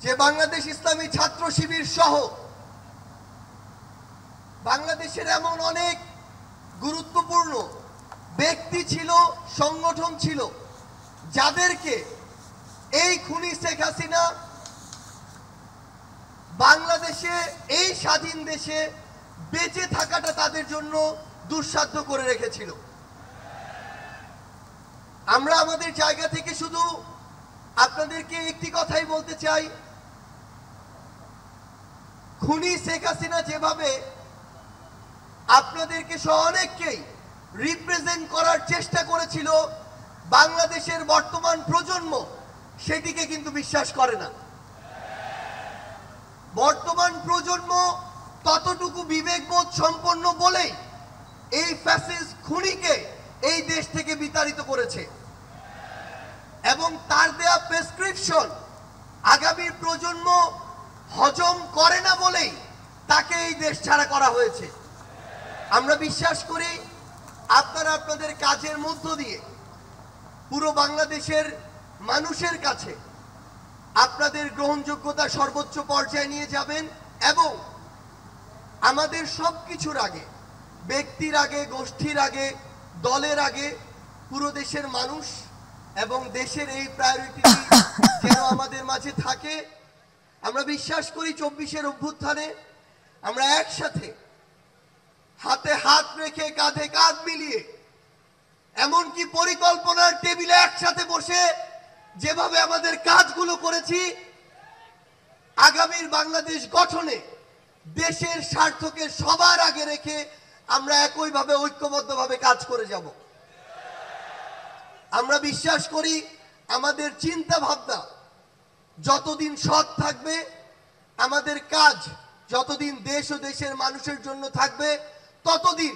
যে বাংলাদেশ ইসলামী ছাত্র শিবির সহ বাংলাদেশের এমন অনেক গুরুত্বপূর্ণ ব্যক্তি ছিল, সংগঠন ছিল, যাদেরকে এই খুনি শেখ হাসিনা বাংলাদেশে, এই স্বাধীন দেশে বেঁচে থাকাটা তাদের জন্য দুঃসাধ্য করে রেখেছিল। আমরা আমাদের জায়গা থেকে শুধু আপনাদেরকে একটি কথাই বলতে চাই, খুনি শেখ হাসিনা যেভাবে আপনাদেরকে সহ অনেককেই রিপ্রেজেন্ট করার চেষ্টা করেছিল, বাংলাদেশের বর্তমান প্রজন্ম সেটিকে কিন্তু বিশ্বাস করে না। বর্তমান প্রজন্ম ততটুকু বিবেকবোধ সম্পন্ন বলেই এই ফ্যাসিস্ট খুনিকে এই দেশ থেকে বিতাড়িত করেছে এবং তার দেয়া প্রেসক্রিপশন আগামীর প্রজন্ম হজম করে না বলেই তাকে এই দেশ ছাড়া করা হয়েছে। আমরা বিশ্বাস করি আপনারা আপনাদের কাজের মধ্য দিয়ে পুরো বাংলাদেশের মানুষের কাছে আপনাদের গ্রহণযোগ্যতা সর্বোচ্চ পর্যায়ে নিয়ে যাবেন এবং আমাদের সবকিছুর আগে, ব্যক্তির আগে, গোষ্ঠীর আগে, দলের আগে পুরো দেশের মানুষ এবং দেশের এই প্রায়োরিটি যেন আমাদের মাঝে থাকে। আমরা বিশ্বাস করি 24-এর অভ্যুত্থানে আমরা একসাথে হাতে হাত রেখে, কাঁধে কাঁধ মিলিয়ে, এমনকি পরিকল্পনার টেবিলে একসাথে বসে যেভাবে আমাদের কাজগুলো করেছি, আগামীর বাংলাদেশ গঠনে দেশের স্বার্থকে সবার আগে রেখে আমরা একইভাবে ঐক্যবদ্ধভাবে কাজ করে যাব। আমরা বিশ্বাস করি আমাদের চিন্তা ভাবনা যতদিন সৎ থাকবে, আমাদের কাজ যতদিন দেশ ও দেশের মানুষের জন্য থাকবে, ততদিন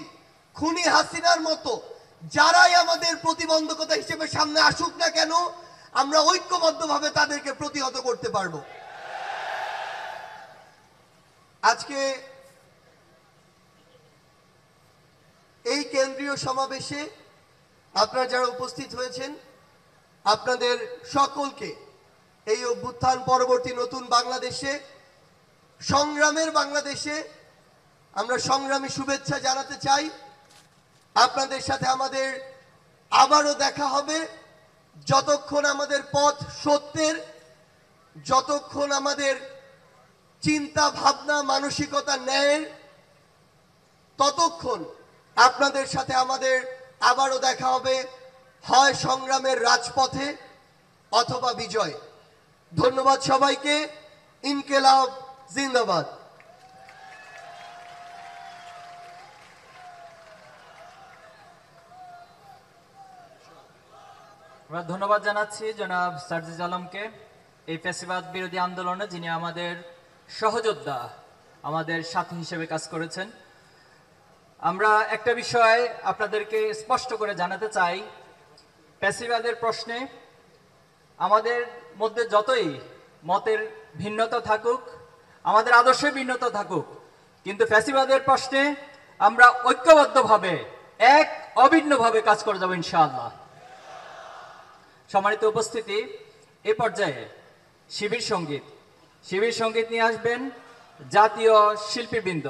খুনি হাসিনার মতো যারাই আমাদের প্রতিবন্ধকতা হিসেবে সামনে আসুক না কেন, আমরা ঐক্যবদ্ধভাবে তাদেরকে প্রতিহত করতে পারব। আজকে এই কেন্দ্রীয় সমাবেশে আপনারা যারা উপস্থিত হয়েছেন, আপনাদের সকলকে এই অভ্যুত্থান পরবর্তী নতুন বাংলাদেশে, সংগ্রামের বাংলাদেশে আমরা সংগ্রামী শুভেচ্ছা জানাতে চাই। আপনাদের সাথে আমাদের আবারও দেখা হবে, যতক্ষণ আমাদের পথ সত্যের, যতক্ষণ আমাদের চিন্তা ভাবনা মানসিকতা ন্যায়ের, ততক্ষণ আপনাদের সাথে আমাদের আবারও দেখা হবে, হয় সংগ্রামের রাজপথে অথবা বিজয়। ধন্যবাদ সবাইকে। ইনকিলাব জিন্দাবাদ। আমরা ধন্যবাদ জানাচ্ছি জনাব সার্জিস আলমকে, এই ফ্যাসিবাদ বিরোধী আন্দোলনে যিনি আমাদের সহযোদ্ধা, আমাদের সাথী হিসেবে কাজ করেছেন। আমরা একটা বিষয় আপনাদেরকে স্পষ্ট করে জানাতে চাই, ফ্যাসিবাদের প্রশ্নে আমাদের মধ্যে যতই মতের ভিন্নতা থাকুক, আমাদের আদর্শে ভিন্নতা থাকুক, কিন্তু ফ্যাসিবাদের প্রশ্নে আমরা ঐক্যবদ্ধভাবে, এক অভিন্নভাবে কাজ করে যাব ইনশাআল্লাহ। সম্মানিত উপস্থিতি, এ পর্যায়ে শিবির সঙ্গীত নিয়ে আসবেন জাতীয় শিল্পীবৃন্দ।